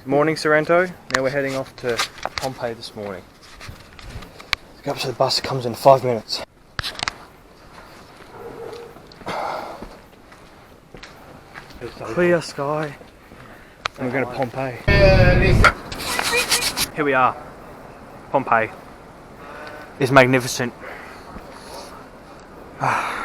Morning, Sorrento. Now we're heading off to Pompeii this morning. Go up to the bus, it comes in 5 minutes. Clear sky. And we're going to Pompeii. Here we are. Pompeii. It's magnificent. Now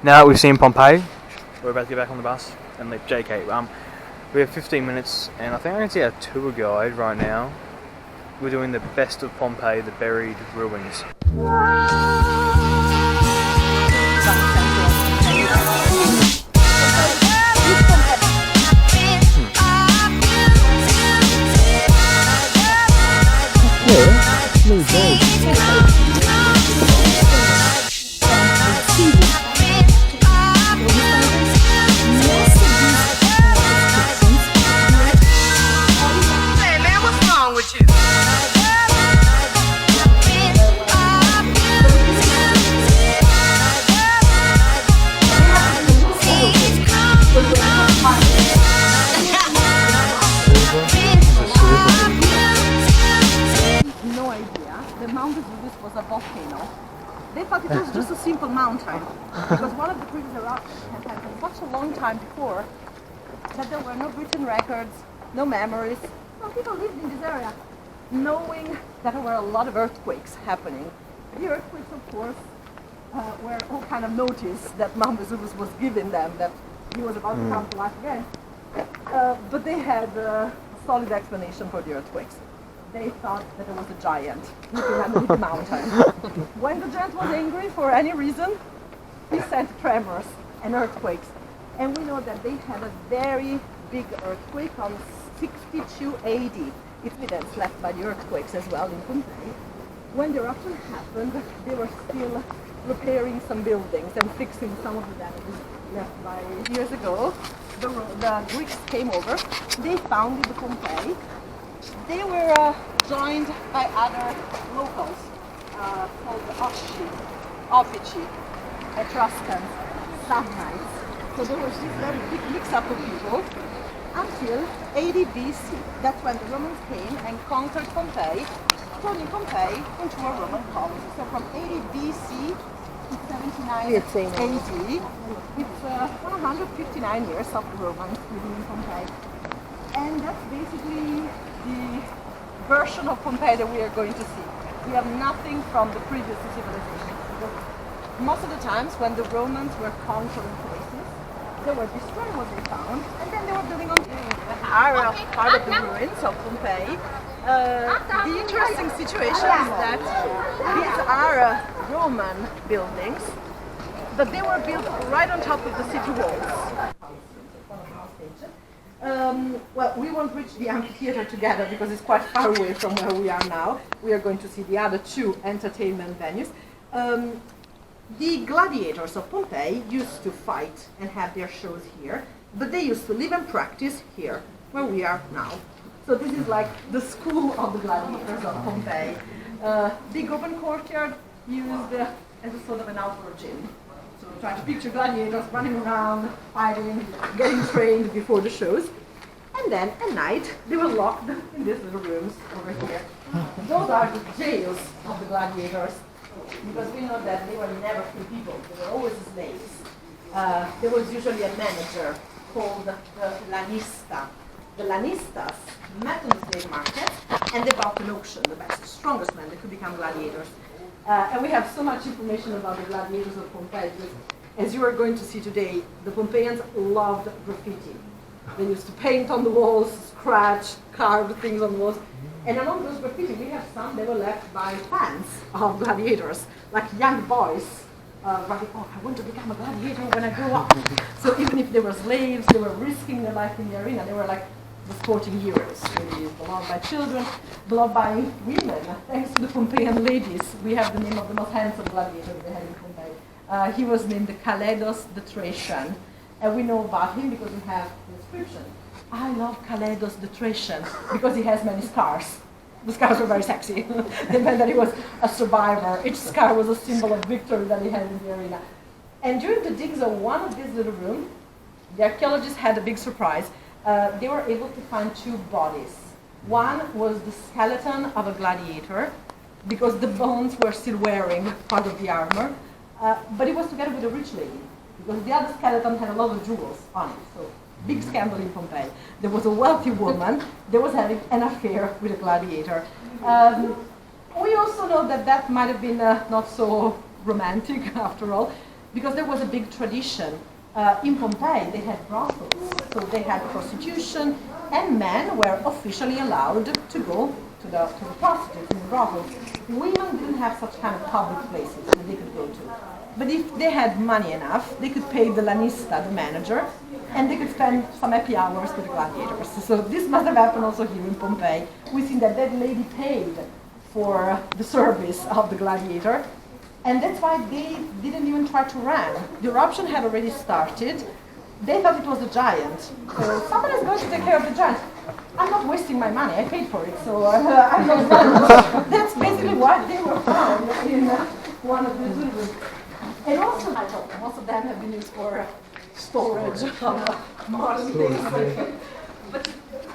that we've seen Pompeii, we're about to get back on the bus and leave. JK. We have 15 minutes, and I think I can see our tour guide right now. We're doing the best of Pompeii, the buried ruins. They thought it was just a simple mountain because one of the previous eruptions had happened such a long time before that there were no written records, no memories. Well, people lived in this area knowing that there were a lot of earthquakes happening. The earthquakes, of course, were all kind of notice that Mount Vesuvius was giving them that he was about to come to life again. But they had a solid explanation for the earthquakes. They thought that there was a giant living underneath the mountain. When the giant was angry for any reason, he sent tremors and earthquakes. And we know that they had a very big earthquake on 62 AD. It's evidence left by the earthquakes as well in Pompeii. When the eruption happened, they were still repairing some buildings and fixing some of the damages left by years ago. The Greeks came over, they founded Pompeii. They were joined by other locals called the Oppici, Etruscans, Samnites. So there was this very big mix-up of people until 80 BC. That's when the Romans came and conquered Pompeii, turning Pompeii into a Roman colony. So from 80 BC to 79 AD, it's 159 years of the Romans living in Pompeii. And that's basically the version of Pompeii that we are going to see. We have nothing from the previous civilization. Most of the times when the Romans were conquering places, they were destroying what they found, and then they were building on part of the ruins of Pompeii. The interesting situation is that these are Roman buildings, but they were built right on top of the city walls. Well, we won't reach the amphitheater together because it's quite far away from where we are now. We are going to see the other two entertainment venues. The gladiators of Pompeii used to fight and have their shows here, but they used to live and practice here, where we are now. So this is like the school of the gladiators of Pompeii. Big open courtyard used as a sort of an outdoor gym. So try to picture gladiators running around, fighting, getting trained before the shows. And then at night, they were locked in these little rooms over here. Those are the jails of the gladiators, because we know that they were never free people. They were always slaves. There was usually a manager called the lanista. The lanistas met on the slave market, and they bought an auction, the best, strongest men that could become gladiators. And we have so much information about the gladiators of Pompeii, because as you are going to see today, the Pompeians loved graffiti. They used to paint on the walls, scratch, carve things on the walls. And among those graffiti, we have some that were left by fans of gladiators, like young boys writing, "Oh, I want to become a gladiator when I grow up." So even if they were slaves, they were risking their life in the arena. They were like the sporting heroes, really beloved by children, beloved by women. Thanks to the Pompeian ladies, we have the name of the most handsome gladiator they had in Pompeii. He was named Caledus the Thracian, and we know about him because we have the inscription. I love Caledus the Thracian because he has many scars. The scars were very sexy. They meant that he was a survivor. Each scar was a symbol of victory that he had in the arena. And during the digs of one of these little rooms, The archaeologists had a big surprise. They were able to find two bodies. One was the skeleton of a gladiator, because the bones were still wearing part of the armor, but it was together with a rich lady, because the other skeleton had a lot of jewels on it. So, big scandal in Pompeii. There was a wealthy woman that was having an affair with a gladiator. We also know that that might have been not so romantic after all, because there was a big tradition. In Pompeii, they had brothels, so they had prostitution, and men were officially allowed to go to the prostitutes in the brothels. Women didn't have such kind of public places that they could go to. But if they had money enough, they could pay the lanista, the manager, and they could spend some happy hours with the gladiators. So this must have happened also here in Pompeii. We see that that lady paid for the service of the gladiator, and that's why they didn't even try to run. The eruption had already started. They thought it was a giant. So someone is going to take care of the giant. I'm not wasting my money, I paid for it, so I'm not running. That's basically why they were found in one of these rooms. And also, most of them have been used for storage of modern things. But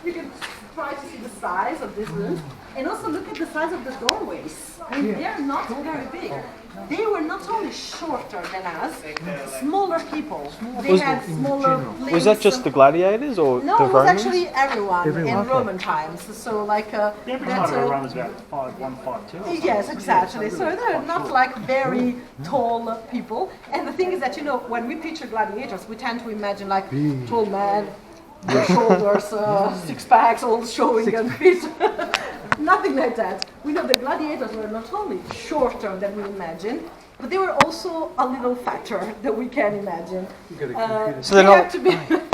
you can try to see the size of these rooms, and also look at the size of the doorways. I mean, they're not very big. They were not only shorter than us, smaller people. They had smaller limbs. Was that just the gladiators or No, the it was Romans? actually everyone in Roman times. So like The average height of a Roman is about 5'1", 5'2". yes, exactly. So they're not like very tall people. And the thing is that, you know, when we picture gladiators, we tend to imagine like tall men, their shoulders, six packs, all showing and fit. Nothing like that. We know the gladiators were not only shorter than we imagine, but they were also a little fatter than we can imagine. So they're not- to be,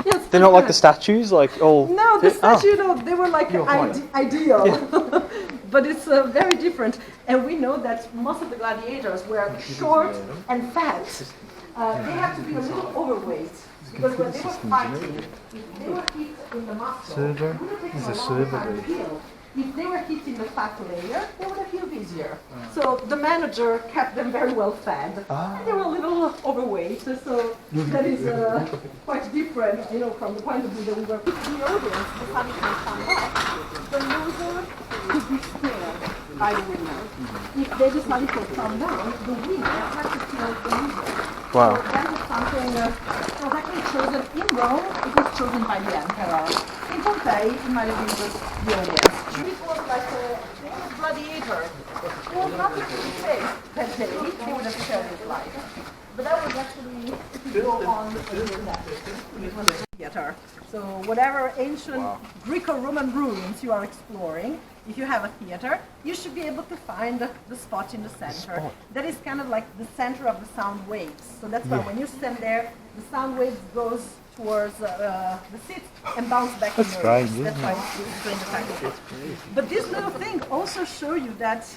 yes, They're not like the statues, like all. no, the fit- statue, no, they were like ideal. But it's very different. And we know that most of the gladiators were short and fat. They have to be a little overweight. Because when they were fighting, if they were hit in the muscle, it would have taken a long time to heal. If they were hit in the fat layer, they would have healed easier. So the manager kept them very well fed. And they were a little overweight, so that is quite different, you know, from the point of view that we were. If the audience decided to stand up, the loser could be spared by the winner. If they decided to stand down, the winner had to kill the loser. Wow. So that was something that was actually chosen in Rome. It was chosen by the emperor. In Pompeii, it might have been just the audience. It was like a famous gladiator who was not to be safe that day. He would have shared his life. But that was actually to go on with that. It was a theater. So whatever ancient Greco-Roman ruins you are exploring, if you have a theater, you should be able to find the spot in the center. That is kind of like the center of the sound waves. So that's why when you stand there, the sound waves goes towards the seat and bounce back in your ears. That's why it's strange effect. But this little thing also show you that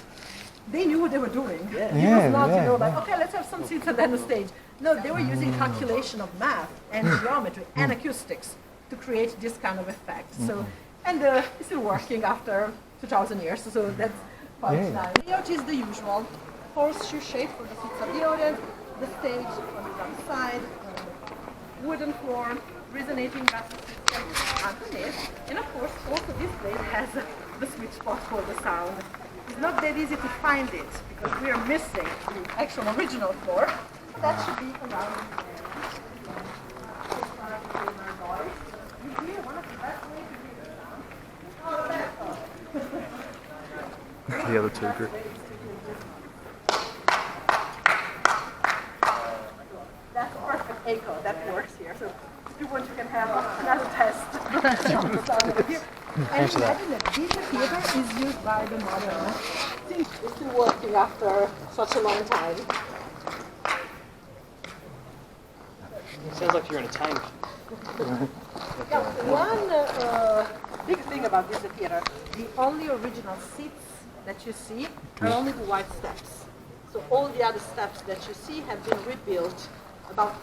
they knew what they were doing. It was not, you know, like, okay, let's have some seats and then a stage. No, they were using calculation of math and geometry and acoustics to create this kind of effect. So, and it's still working after 2,000 years, so that's quite nice. The layout is the usual horseshoe shape for the seats of the audience, the stage on the other side, wooden floor, resonating brass system underneath, and of course also this place has the sweet spot for the sound. It's not that easy to find it because we are missing the actual original floor. That should be around there. You hear one of the best ways to hear the sound? Oh, that's all. The other two group. That's perfect echo. That works here. So if you want, you can have another test of the sound over here. And imagine that this theater is used by the modern. It's still working after such a long time. Sounds like you're in a tank. Yeah, one big thing about this theater, the only original seats that you see are only the white steps. So all the other steps that you see have been rebuilt about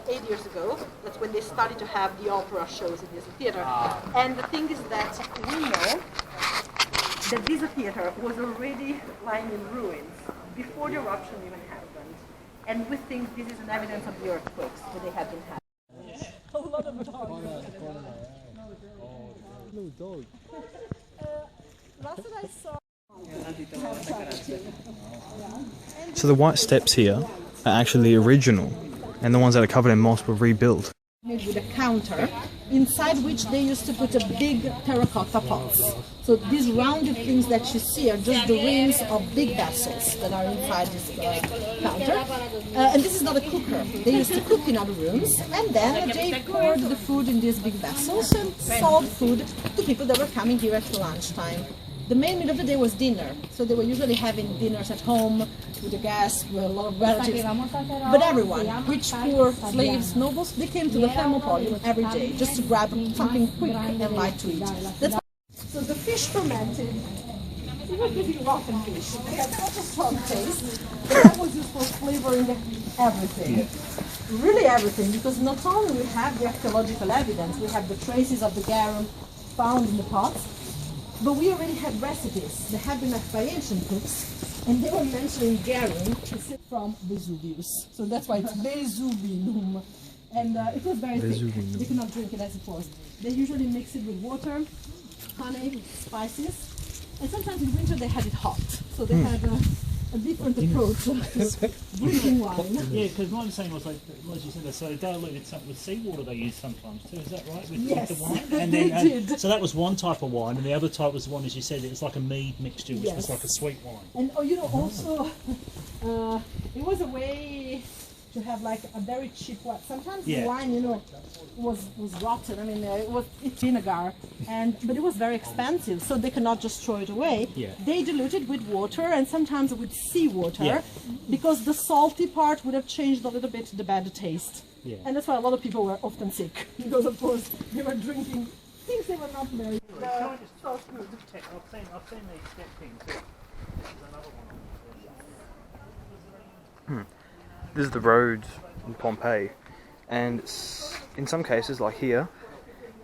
8 years ago. That's when they started to have the opera shows in this theater. And the thing is that we know that this theater was already lying in ruins before the eruption even happened. And we think this is an evidence of the earthquakes that they had been having. Little dog. Last that I saw. So the white steps here are actually the original, and the ones that are covered in moss were rebuilt. Made with a counter, inside which they used to put a big terracotta pots. So these rounded things that you see are just the rings of big vessels that are inside this counter. And this is not a cooker. They used to cook in other rooms, and then they poured the food in these big vessels and sold food to people that were coming here at lunchtime. The main meal of the day was dinner, so they were usually having dinners at home with the guests, with a lot of relatives. But everyone, rich, poor, slaves, nobles, they came to the Thermopole every day just to grab something quick and light to eat. So the fish fermented. We were giving rotten fish. They had such a strong taste, but that was used for flavoring everything. Really everything, because not only we have the archaeological evidence, we have the traces of the garum found in the pots, but we already had recipes that had been left by ancient cooks, and they were mentioning garum from Vesuvius. So that's why it's Vesuvinum. And it was very thick. They could not drink it as it was. They usually mix it with water, honey, spices, and sometimes in winter they had it hot. So they had a different approach to drinking wine. Yeah, because my understanding was like you said, so diluted something with seawater they use sometimes too. Is that right? With Yes, the wine? they did. So that was one type of wine, and the other type was the one, as you said, it was like a mead mixture, which was like a sweet wine. And also, it was a way to have like a very cheap wine. Sometimes the wine, was rotten. I mean, it's vinegar, but it was very expensive, so they cannot just throw it away. Yeah. They dilute it with water and sometimes with seawater, because the salty part would have changed a little bit the bad taste. Yeah. And that's why a lot of people were often sick, because of course they were drinking things they were not very Can I just I've seen these step things. There's another one. This is the road in Pompeii, and in some cases, like here,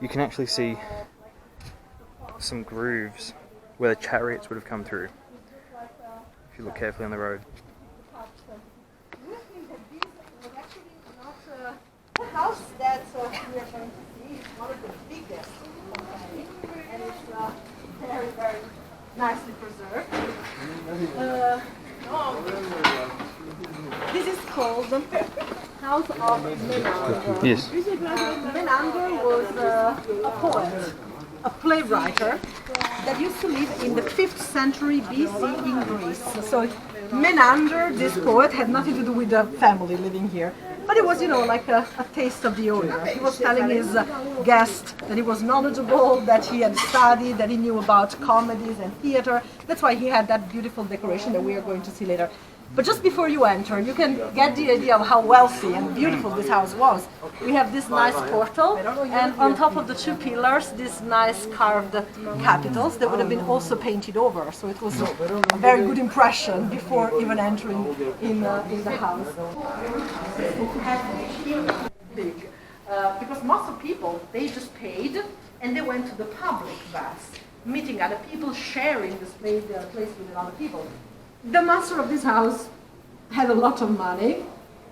you can actually see some grooves where the chariots would have come through, if you look carefully on the road. We think that this was actually not the house that we are going to see. It's one of the biggest in Pompeii, and it's very, very nicely preserved. This is called the House of Menander. Yes. Menander was a poet, a playwright that used to live in the 5th century BC in Greece. So Menander, this poet, had nothing to do with the family living here. But it was, like a taste of the owner. He was telling his guest that he was knowledgeable, that he had studied, that he knew about comedies and theater. That's why he had that beautiful decoration that we are going to see later. But just before you enter, you can get the idea of how wealthy and beautiful this house was. We have this nice portal, and on top of the 2 pillars, these nice carved capitals that would have been also painted over. So it was a very good impression before even entering in the house. Big, because most of people, they just paid and they went to the public baths, meeting other people, sharing this place with other people. The master of this house had a lot of money,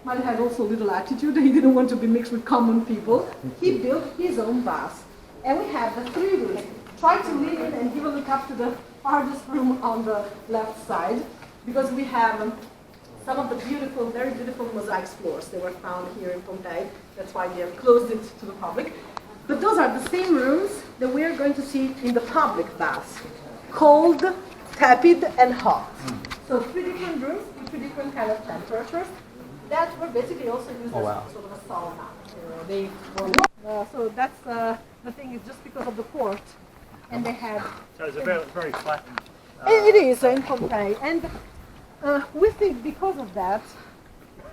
but he had also little attitude. He didn't want to be mixed with common people. He built his own bath. And we have the 3 rooms. Try to lean in and give a look up to the farthest room on the left side, because we have some of the beautiful, very beautiful mosaic floors that were found here in Pompeii. That's why they have closed it to the public. But those are the same rooms that we are going to see in the public baths. Cold, tepid, and hot. So 3 different rooms with 3 different kind of temperatures that were basically also used as sort of a sauna. So that's the thing, is just because of the port, and they had. So it's a very, very flat. It is in Pompeii, and we think because of that,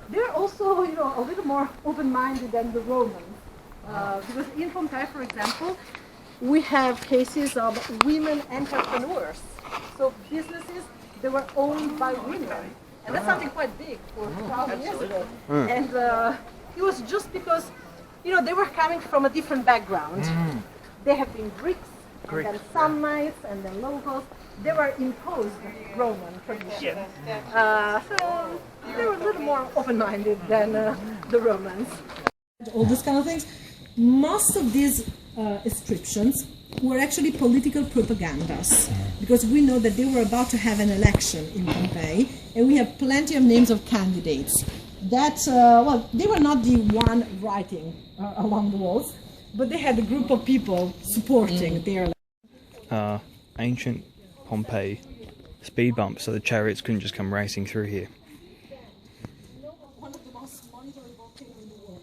they're also a little more open-minded than the Romans. Because in Pompeii, for example, we have cases of women entrepreneurs. So businesses that were owned by women. And that's something quite big for 1,000 years ago. And it was just because, they were coming from a different background. They have been Greeks, and then Samnites, and then locals. They were imposed Roman tradition. So they were a little more open-minded than the Romans. All these kind of things. most of these inscriptions were actually political propagandas, because we know that they were about to have an election in Pompeii, and we have plenty of names of candidates. That, well, they were not the one writing along the walls, but they had a group of people supporting their election. Ancient Pompeii speed bump, so the chariots couldn't just come racing through here. One of the most monitored volcanoes in the world.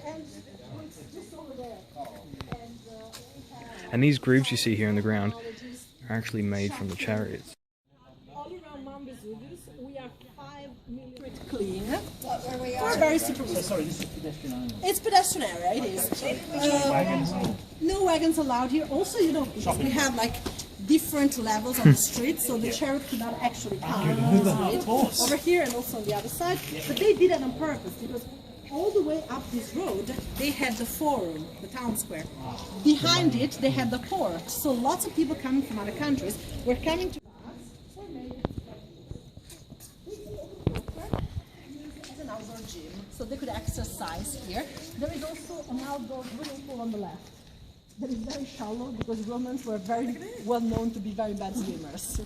And it's just over there. And these grooves you see here in the ground are actually made from the chariots. All around Mount Vesuvius, we are 5 million clean. Where we are. Very super. So sorry, this is pedestrian only. It's pedestrian area, it is. No wagons allowed here. Also, you know, because we have like different levels on the street, so the chariot could not actually come on the street. Over here and also on the other side. But they did that on purpose, because all the way up this road, they had the forum, the town square. Behind it, they had the port. So lots of people coming from other countries were coming to as an outdoor gym, so they could exercise here. There is also an outdoor swimming pool on the left. That is very shallow, because Romans were very well known to be very bad swimmers.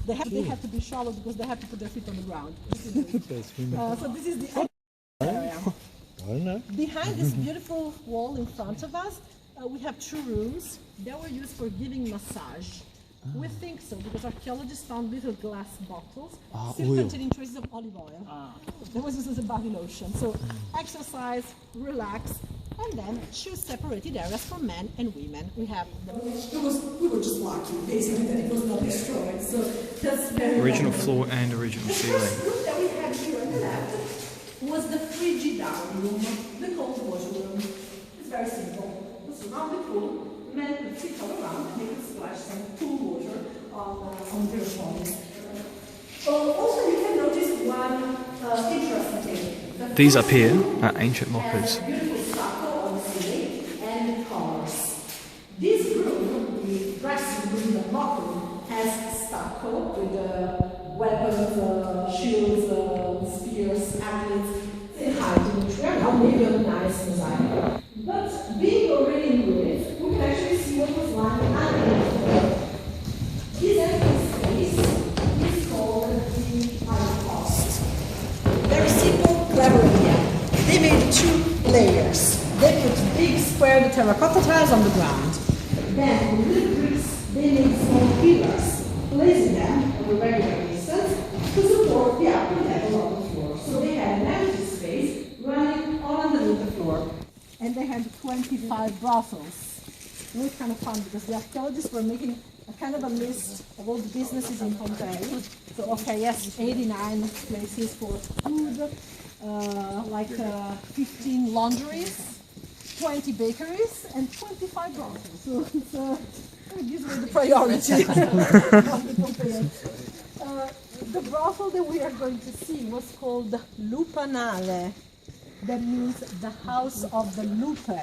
They had to be shallow because they had to put their feet on the ground. So this is the area. Behind this beautiful wall in front of us, we have 2 rooms that were used for giving massage. We think so because archaeologists found little glass bottles still containing traces of olive oil. That was used as a body lotion. So exercise, relax, and then 2 separated areas for men and women. We have we were just lucky basically that it was not destroyed. So that's very Original floor and original ceiling. The room that we have here on the left was the frigidarium room, the cold water room. It's very simple. It was around the pool, men could sit all around and they could splash some cool water on their bodies. Also, you can notice one interesting thing. These up here are ancient lockers. Beautiful stucco on the ceiling and colors. This room, the dressing room, the locker room, has stucco with weapons, shields, spears, anklets, in hiding, which we are now maybe on a nice mosaic. But being already in ruins, we can actually see what was lying underneath. This empty space is called the Icost. Very simple, clever idea. They made 2 layers. They put big square terracotta tiles on the ground. Then, with little bricks, they made small pillars, placing them at a regular distance to support the upper level of the floor. So they had an empty space running all underneath the floor. And they had 25 brothels. It was kind of fun because the archaeologists were making a kind of a list of all the businesses in Pompeii. So, okay, yes, 89 places for food, 15 laundries, 20 bakeries, and 25 brothels. So these were the priorities of the Pompeians. The brothel that we are going to see was called Lupanale. That means the house of the lupe.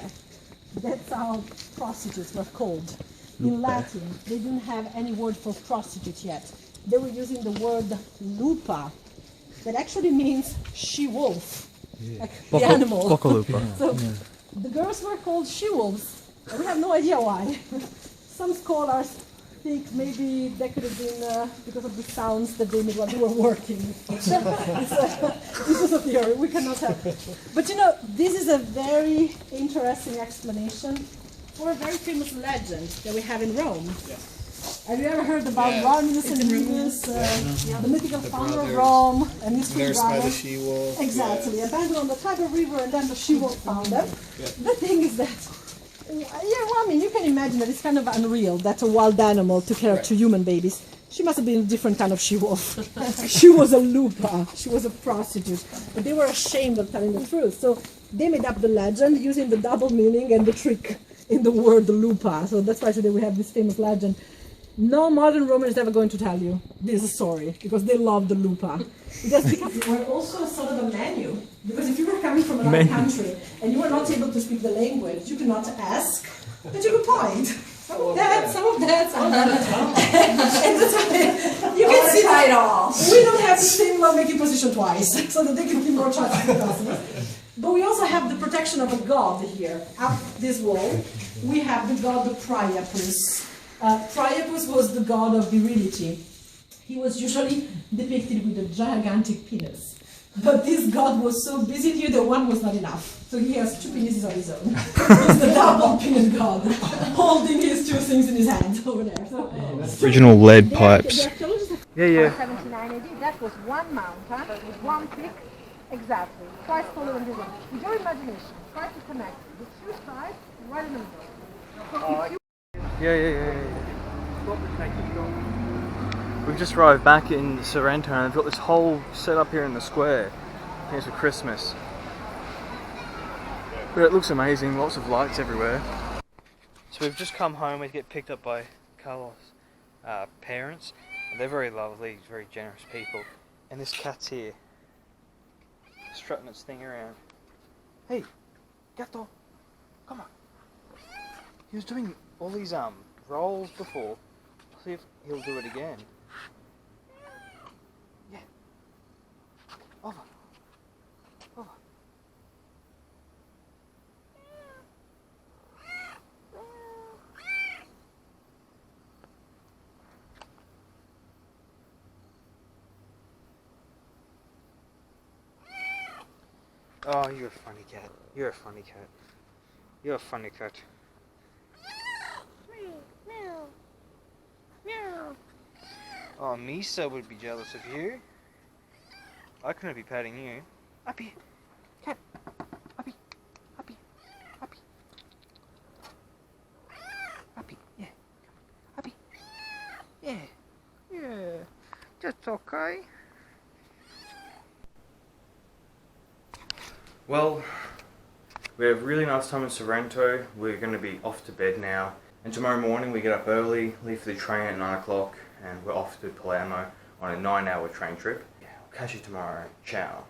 That's how prostitutes were called. In Latin, they didn't have any word for prostitute yet. They were using the word lupa, that actually means she-wolf, like the animal. So the girls were called she-wolves. We have no idea why. Some scholars think maybe that could have been because of the sounds that they made while they were working. This is a theory, we cannot have. But you know, this is a very interesting explanation for a very famous legend that we have in Rome. Have you ever heard about Romulus and Remus, the mythical founder of Rome, and his three Nursed by the brothers? she-wolf. Exactly, abandoned on the Tiber River, and then the she-wolf found them. The thing is that, I mean, you can imagine that it's kind of unreal that a wild animal took care of 2 human babies. She must have been a different kind of she-wolf. She was a lupa, she was a prostitute, but they were ashamed of telling the truth. So they made up the legend using the double meaning and the trick in the word lupa. So that's why today we have this famous legend. No modern Roman is ever going to tell you this story because they love the lupa. Because they were also sort of a menu. Because if you were coming from another country and you were not able to speak the language, you could not ask, but you could point. Some of that, some of that, some of that. And that's why you can see that we don't have the same lawmaking position twice, so that they can give more choice to the customers. But we also have the protection of a god here. Up this wall, we have the god Priapus. Priapus was the god of virility. He was usually depicted with a gigantic penis. But this god was so busy here that one was not enough. So he has 2 penises of his own. He's the double penis god, holding his 2 things in his hand over there. So, Original lead pipes. Yeah, yeah. 79 AD, that was one mount, huh? With one peak, exactly. Twice taller than this one. With your imagination, try to connect the 2 sides right in the middle. So if you Yeah. We've just arrived back in Sorrento and they've got this whole set up here in the square. I think it's for Christmas. But it looks amazing, lots of lights everywhere. So we've just come home, we get picked up by Carlos' parents. They're very lovely, very generous people. And this cat's here, strutting its thing around. Hey, gato, come on. He was doing all these rolls before. I'll see if he'll do it again. Yeah. Over. Over. Oh, you're a funny cat. You're a funny cat. You're a funny cat. Oh, Misa would be jealous of you. I couldn't be patting you. Up here. Cat. Up here. Up here. Up here. Up here. Yeah. Up here. Yeah. Yeah. That's okay. Well, we have a really nice time in Sorrento. We're going to be off to bed now. And tomorrow morning we get up early, leave for the train at 9 o'clock, and we're off to Palermo on a 9-hour train trip. Yeah, I'll catch you tomorrow. Ciao.